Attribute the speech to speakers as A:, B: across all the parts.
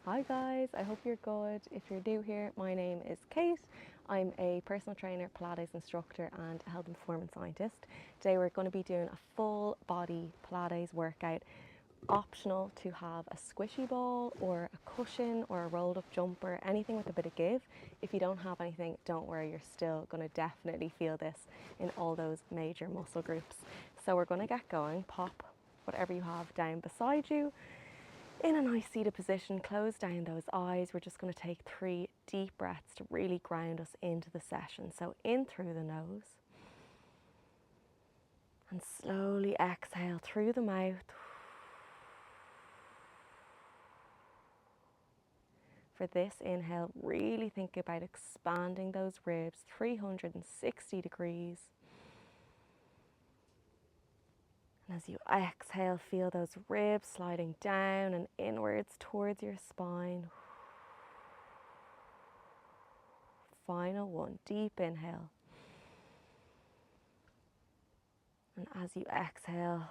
A: Hi guys, I hope you're good. If you're new here, my name is Kate. I'm a personal trainer, Pilates instructor and a health and performance scientist. Today we're going to be doing a full body Pilates workout. Optional to have a squishy ball or a cushion or a rolled up jumper, anything with a bit of give. If you don't have anything, don't worry, you're still going to definitely feel this in all those major muscle groups. So we're going to get going. Pop whatever you have down beside you. In a nice seated position, close down those eyes. We're just going to take 3 deep breaths to really ground us into the session. So in through the nose and slowly exhale through the mouth. For this inhale, really think about expanding those ribs 360 degrees. And as you exhale, feel those ribs sliding down and inwards towards your spine. Final one, deep inhale. And as you exhale,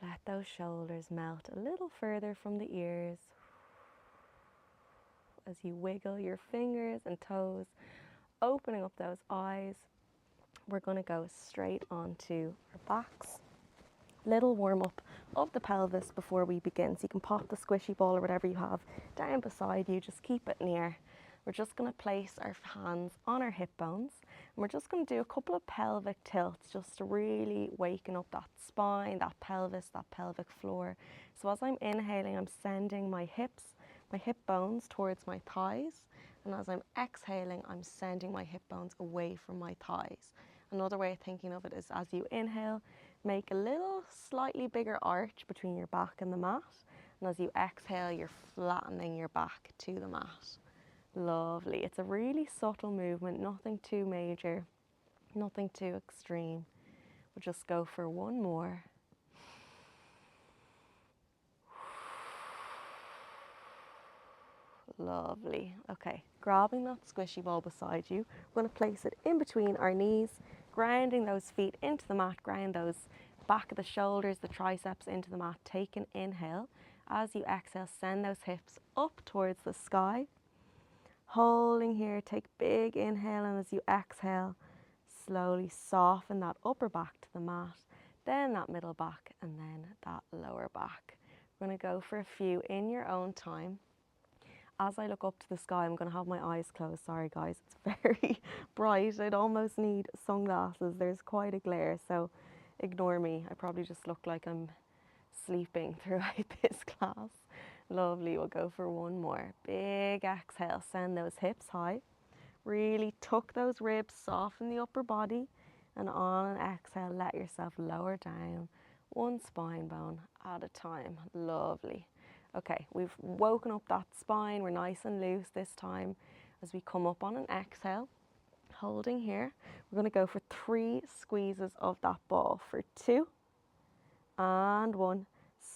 A: let those shoulders melt a little further from the ears. As you wiggle your fingers and toes, opening up those eyes, we're going to go straight onto our backs. Little warm up of the pelvis before we begin. So you can pop the squishy ball or whatever you have down beside you, just keep it near. We're just going to place our hands on our hip bones and we're just going to do a couple of pelvic tilts just to really waken up that spine, that pelvis, that pelvic floor. So as I'm inhaling, I'm sending my hip bones towards my thighs, and as I'm exhaling, I'm sending my hip bones away from my thighs. Another way of thinking of it is as you inhale, make a little slightly bigger arch between your back and the mat, and as you exhale, you're flattening your back to the mat. Lovely. It's a really subtle movement, nothing too major, nothing too extreme. We'll just go for one more. Lovely. Okay, grabbing that squishy ball beside you, we're going to place it in between our knees, grounding those feet into the mat, ground those back of the shoulders, the triceps into the mat. Take an inhale. As you exhale, send those hips up towards the sky. Holding here, take big inhale, and as you exhale, slowly soften that upper back to the mat, then that middle back, and then that lower back. We're going to go for a few in your own time. As I look up to the sky, I'm going to have my eyes closed. Sorry guys, it's very bright. I'd almost need sunglasses. There's quite a glare, so ignore me. I probably just look like I'm sleeping throughout this class. Lovely, we'll go for one more. Big exhale, send those hips high. Really tuck those ribs, soften the upper body, and on an exhale, let yourself lower down one spine bone at a time. Lovely. Okay, we've woken up that spine. We're nice and loose this time. As we come up on an exhale, holding here, we're going to go for 3 squeezes of that ball for 2 and 1.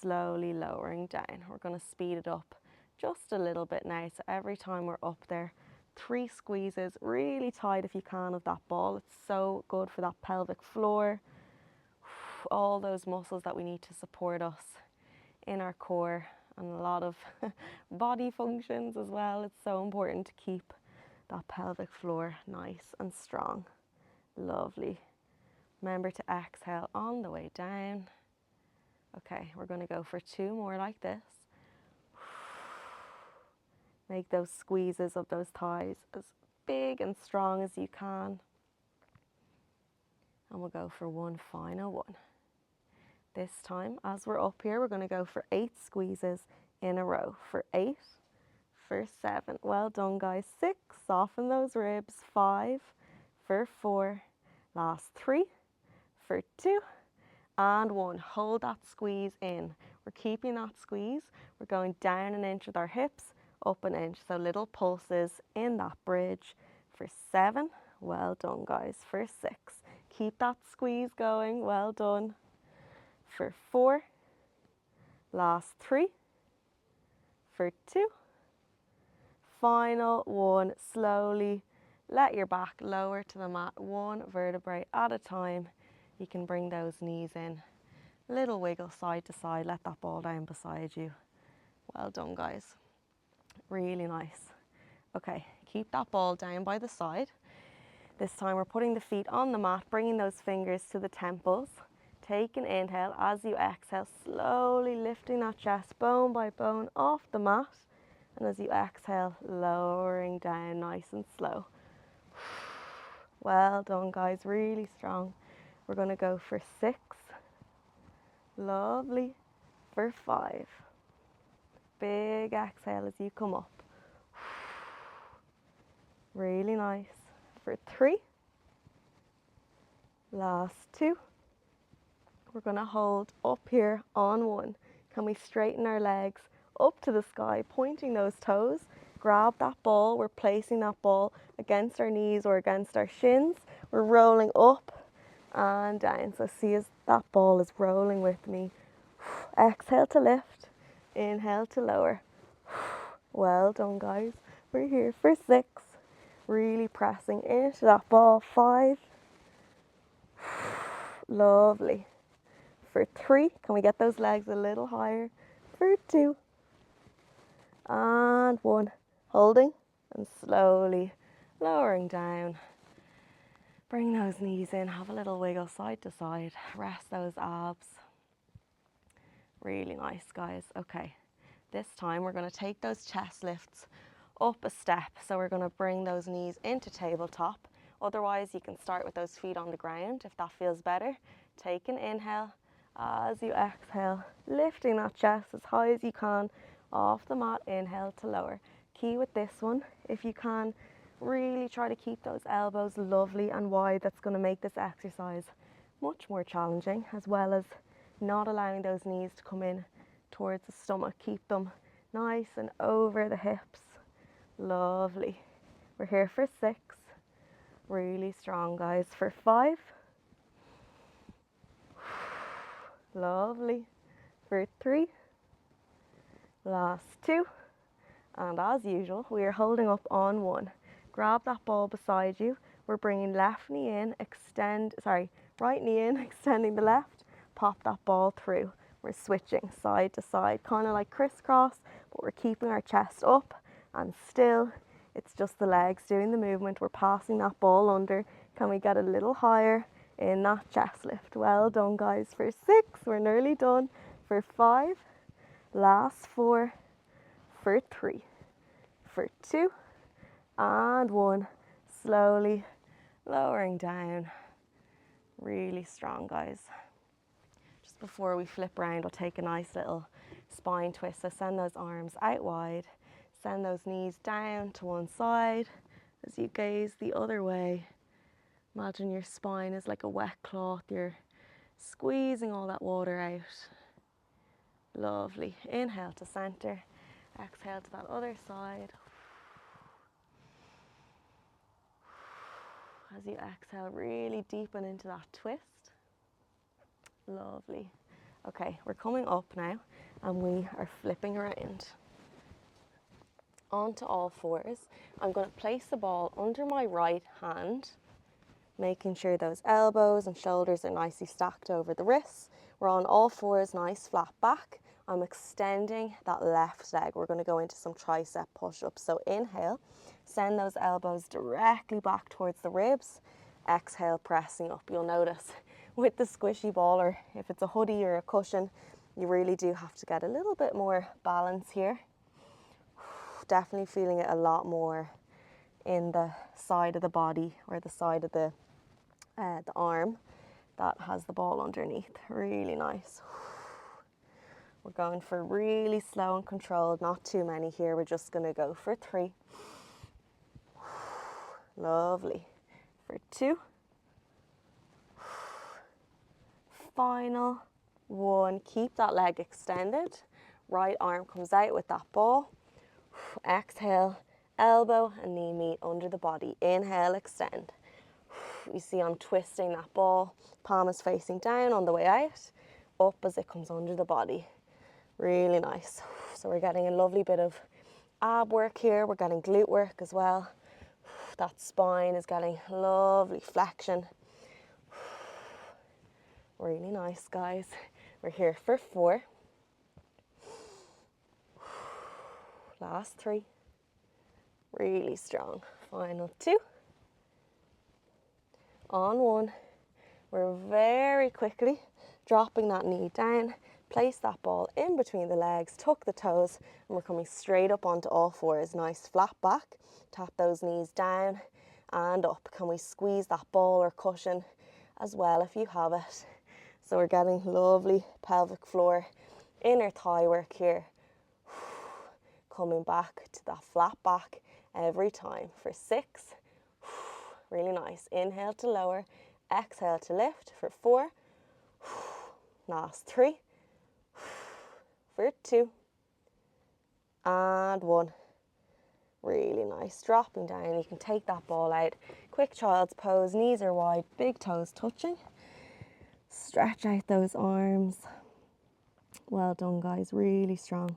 A: Slowly lowering down. We're going to speed it up just a little bit now. So every time we're up there, 3 squeezes, really tight if you can of that ball. It's so good for that pelvic floor. All those muscles that we need to support us in our core and a lot of body functions as well. It's so important to keep that pelvic floor nice and strong. Lovely. Remember to exhale on the way down. Okay, we're going to go for 2 more like this. Make those squeezes of those thighs as big and strong as you can. And we'll go for one final one. This time, as we're up here, we're going to go for 8 squeezes in a row. For 8, for 7. Well done, guys. 6, soften those ribs. 5, for 4. Last 3, for 2. And 1, hold that squeeze in. We're keeping that squeeze. We're going down an inch with our hips, up an inch. So little pulses in that bridge. For 7, well done guys. For 6, keep that squeeze going, well done. For 4, last 3, for 2, final 1. Slowly let your back lower to the mat, 1 vertebrae at a time. You can bring those knees in, little wiggle side to side, let that ball down beside you. Well done guys. Really nice. Okay, keep that ball down by the side. This time we're putting the feet on the mat, bringing those fingers to the temples. Take an inhale. As you exhale, slowly lifting that chest bone by bone off the mat. And as you exhale, lowering down nice and slow. Well done, guys, really strong. We're going to go for 6. Lovely. For 5. Big exhale as you come up. Really nice. For 3. Last 2. We're going to hold up here on 1. Can we straighten our legs up to the sky, pointing those toes? Grab that ball. We're placing that ball against our knees or against our shins. We're rolling up and down. So see as that ball is rolling with me. Exhale to lift. Inhale to lower. Well done, guys. We're here for 6. Really pressing into that ball. 5. Lovely. For 3, can we get those legs a little higher? For 2. And 1. Holding and slowly lowering down. Bring those knees in, have a little wiggle side to side. Rest those abs. Really nice, guys. Okay, this time we're going to take those chest lifts up a step. So we're going to bring those knees into tabletop. Otherwise, you can start with those feet on the ground if that feels better. Take an inhale. As you exhale, lifting that chest as high as you can off the mat. Inhale to lower. Key with this one, if you can, really try to keep those elbows lovely and wide. That's going to make this exercise much more challenging, as well as not allowing those knees to come in towards the stomach. Keep them nice and over the hips. Lovely. We're here for 6. Really strong, guys. For 5. Lovely. For 3. Last 2. And as usual, we are holding up on 1. Grab that ball beside you. We're bringing left knee in, right knee in, extending the left. Pop that ball through. We're switching side to side, kind of like crisscross, but we're keeping our chest up and still. It's just the legs doing the movement. We're passing that ball under. Can we get a little higher in that chest lift? Well done, guys. For 6, we're nearly done. For 5, last 4, for 3, for 2, and 1. Slowly lowering down. Really strong, guys. Just before we flip around, we'll take a nice little spine twist. So send those arms out wide. Send those knees down to one side as you gaze the other way. Imagine your spine is like a wet cloth. You're squeezing all that water out. Lovely. Inhale to center. Exhale to that other side. As you exhale, really deepen into that twist. Lovely. Okay, we're coming up now and we are flipping around. Onto all fours. I'm going to place the ball under my right hand, making sure those elbows and shoulders are nicely stacked over the wrists. We're on all fours, nice flat back. I'm extending that left leg. We're going to go into some tricep push-ups. So inhale, send those elbows directly back towards the ribs. Exhale, pressing up. You'll notice with the squishy ball, or if it's a hoodie or a cushion, you really do have to get a little bit more balance here. Definitely feeling it a lot more in the side of the body or the side of the arm that has the ball underneath. Really nice. We're going for really slow and controlled, not too many here. We're just going to go for 3. Lovely. For 2. Final 1. Keep that leg extended. Right arm comes out with that ball. Exhale, elbow and knee meet under the body. Inhale, extend. You see I'm twisting that ball. Palm is facing down on the way out. Up as it comes under the body. Really nice. So we're getting a lovely bit of ab work here. We're getting glute work as well. That spine is getting lovely flexion. Really nice, guys. We're here for 4. Last 3. Really strong. Final 2. On 1. We're very quickly dropping that knee down. Place that ball in between the legs, tuck the toes, and we're coming straight up onto all fours. Nice flat back. Tap those knees down and up. Can we squeeze that ball or cushion as well if you have it? So we're getting lovely pelvic floor, inner thigh work here. Coming back to that flat back every time for 6. Really nice. Inhale to lower, exhale to lift for 4. Last 3. For 2. And 1. Really nice. Dropping down. You can take that ball out. Quick child's pose. Knees are wide, big toes touching. Stretch out those arms. Well done, guys. Really strong.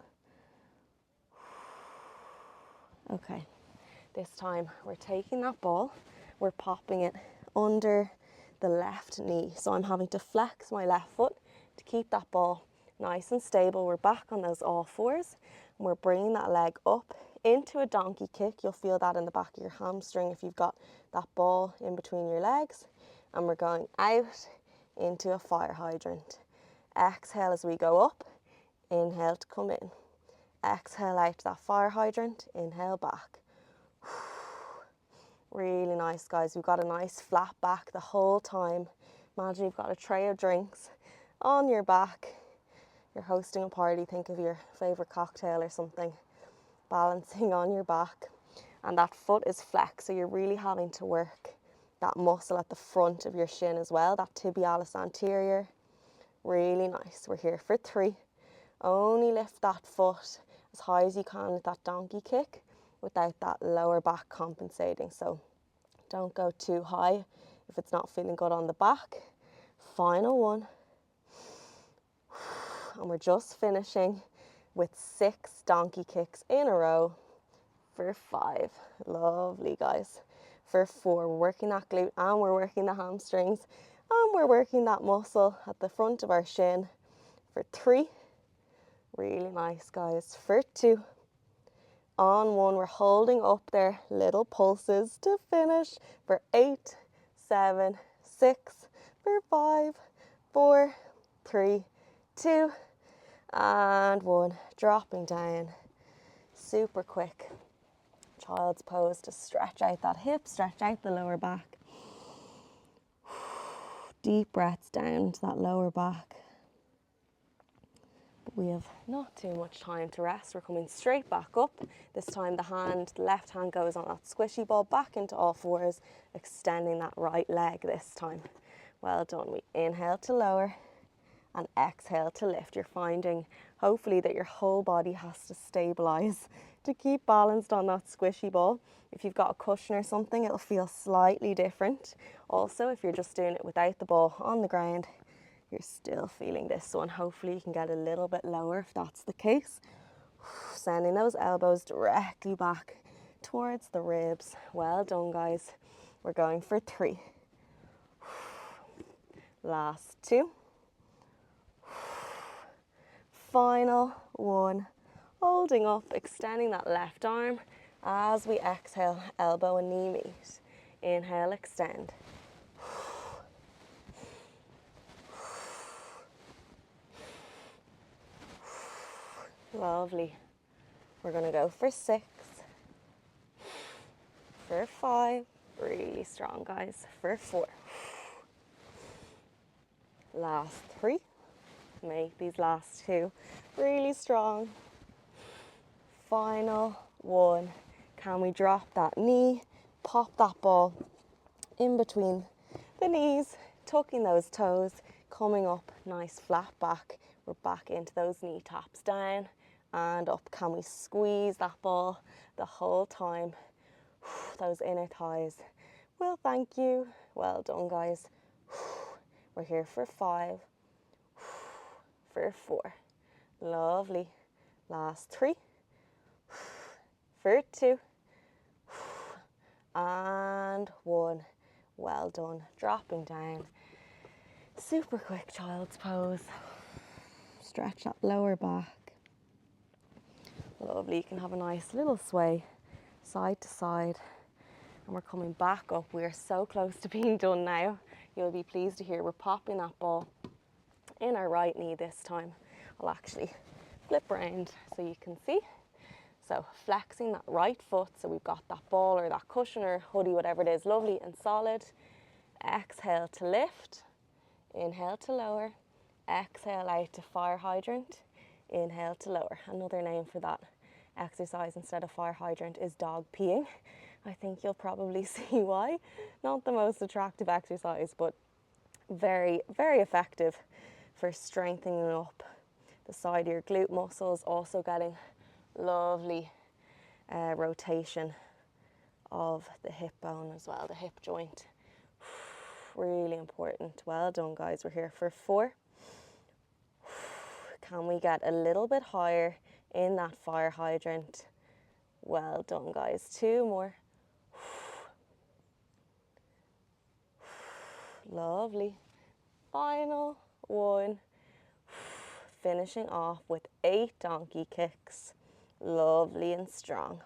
A: Okay. This time we're taking that ball. We're popping it under the left knee. So I'm having to flex my left foot to keep that ball nice and stable. We're back on those all fours. And we're bringing that leg up into a donkey kick. You'll feel that in the back of your hamstring if you've got that ball in between your legs. And we're going out into a fire hydrant. Exhale as we go up. Inhale to come in. Exhale out to that fire hydrant. Inhale back. Really nice, guys. We've got a nice flat back the whole time. Imagine you've got a tray of drinks on your back. You're hosting a party. Think of your favourite cocktail or something balancing on your back. And that foot is flexed, so you're really having to work that muscle at the front of your shin as well, that tibialis anterior. Really nice. We're here for 3. Only lift that foot as high as you can with that donkey kick without that lower back compensating. So don't go too high if it's not feeling good on the back. Final 1. And we're just finishing with 6 donkey kicks in a row for 5. Lovely, guys. For 4, we're working that glute and we're working the hamstrings and we're working that muscle at the front of our shin. For 3. Really nice, guys. For 2. On 1, we're holding up there, little pulses to finish for 8, 7, 6, for 5, 4, 3, 2, and 1. Dropping down. Super quick. Child's pose to stretch out that hip, stretch out the lower back. Deep breaths down to that lower back. But we have not too much time to rest. We're coming straight back up. This time the left hand goes on that squishy ball back into all fours, extending that right leg this time. Well done. We inhale to lower and exhale to lift. You're finding hopefully that your whole body has to stabilize to keep balanced on that squishy ball. If you've got a cushion or something, it'll feel slightly different. Also, if you're just doing it without the ball on the ground, you're still feeling this one. Hopefully you can get a little bit lower if that's the case. Sending those elbows directly back towards the ribs. Well done, guys. We're going for 3. Last 2. Final 1. Holding up, extending that left arm as we exhale, elbow and knee meet. Inhale, extend. Lovely. We're going to go for 6. For 5. Really strong, guys. For 4. Last 3. Make these last 2 really strong. Final 1. Can we drop that knee, pop that ball in between the knees, tucking those toes, coming up, nice flat back. We're back into those knee taps, down and up. Can we squeeze that ball the whole time? Those inner thighs will thank you. Well done, guys. We're here for 5. For 4. Lovely. Last 3. For 2. And 1. Well done. Dropping down. Super quick child's pose. Stretch that lower back. Lovely. You can have a nice little sway side to side, and we're coming back up. We are so close to being done now. You'll be pleased to hear we're popping that ball in our right knee this time. I'll actually flip around so you can see. So flexing that right foot, so we've got that ball or that cushion or hoodie, whatever it is, lovely and solid. Exhale to lift, inhale to lower, exhale out to fire hydrant, inhale to lower. Another name for that exercise instead of fire hydrant is dog peeing. I think you'll probably see why. Not the most attractive exercise, but very, very effective for strengthening up the side of your glute muscles, also getting lovely rotation of the hip bone as well, the hip joint. Really important. Well done, guys. We're here for 4. Can we get a little bit higher in that fire hydrant? Well done, guys. 2 more. Lovely. Final 1. Finishing off with 8 donkey kicks. Lovely and strong.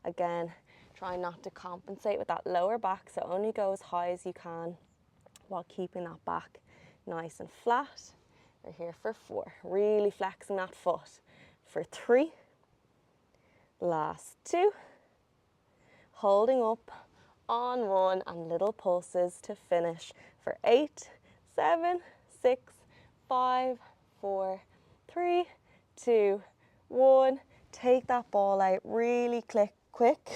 A: Again, try not to compensate with that lower back, so only go as high as you can while keeping that back nice and flat. We're here for 4. Really flexing that foot. For 3. Last 2. Holding up on 1 and little pulses to finish for 8, 7, 6, 5, 4, 3, 2, 1. Take that ball out really quick.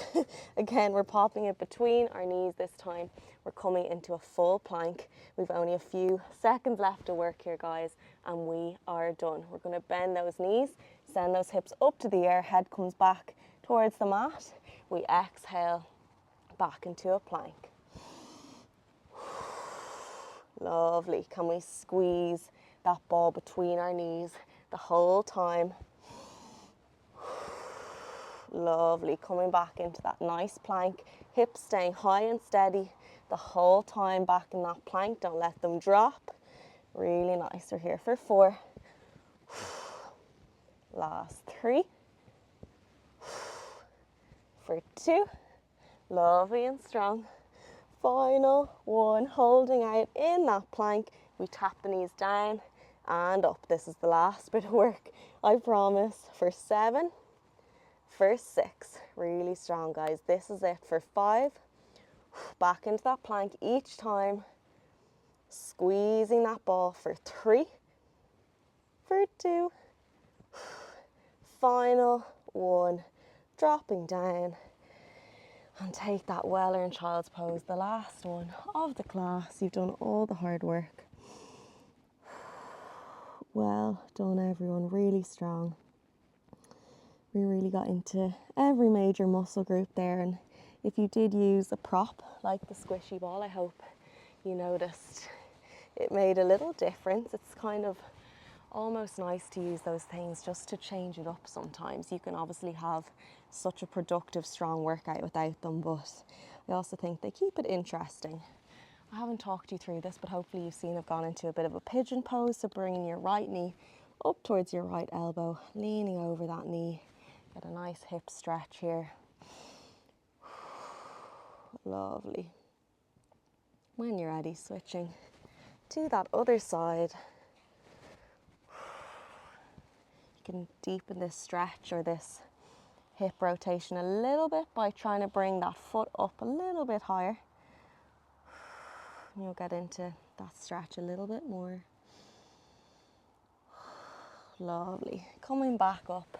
A: Again, we're popping it between our knees this time. We're coming into a full plank. We've only a few seconds left to work here, guys, and we are done. We're going to bend those knees, send those hips up to the air, head comes back towards the mat. We exhale back into a plank. Lovely. Can we squeeze that ball between our knees the whole time? Lovely. Coming back into that nice plank. Hips staying high and steady the whole time back in that plank. Don't let them drop. Really nice. We're here for 4. Last 3. For 2. Lovely and strong. Final 1. Holding out in that plank. We tap the knees down and up. This is the last bit of work, I promise. For 7. For 6. Really strong, guys. This is it. For 5. Back into that plank each time. Squeezing that ball. For 3. For 2. Final 1. Dropping down. And take that well-earned child's pose, the last one of the class. You've done all the hard work. Well done, everyone. Really strong. We really got into every major muscle group there. And if you did use a prop like the squishy ball, I hope you noticed it made a little difference. It's kind of almost nice to use those things just to change it up sometimes. You can obviously have such a productive, strong workout without them, but I also think they keep it interesting. I haven't talked you through this, but hopefully you've seen I've gone into a bit of a pigeon pose, so bringing your right knee up towards your right elbow, leaning over that knee. Get a nice hip stretch here. Lovely. When you're ready, switching to that other side. You can deepen this stretch or this hip rotation a little bit by trying to bring that foot up a little bit higher. You'll get into that stretch a little bit more. Lovely. Coming back up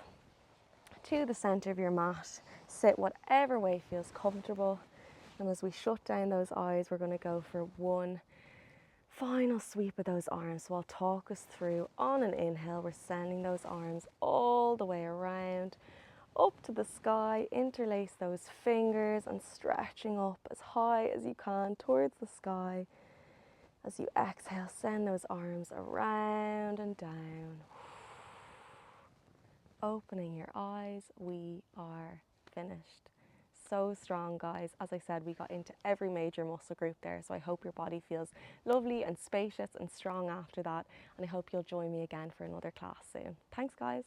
A: to the center of your mat. Sit whatever way feels comfortable. And as we shut down those eyes, we're going to go for one final sweep of those arms. So I'll talk us through. On an inhale, we're sending those arms all the way around, up to the sky. Interlace those fingers and stretching up as high as you can towards the sky. As you exhale, send those arms around and down. Opening your eyes, we are finished. So strong, guys. As I said, we got into every major muscle group there, so I hope your body feels lovely and spacious and strong after that, and I hope you'll join me again for another class soon. Thanks, guys.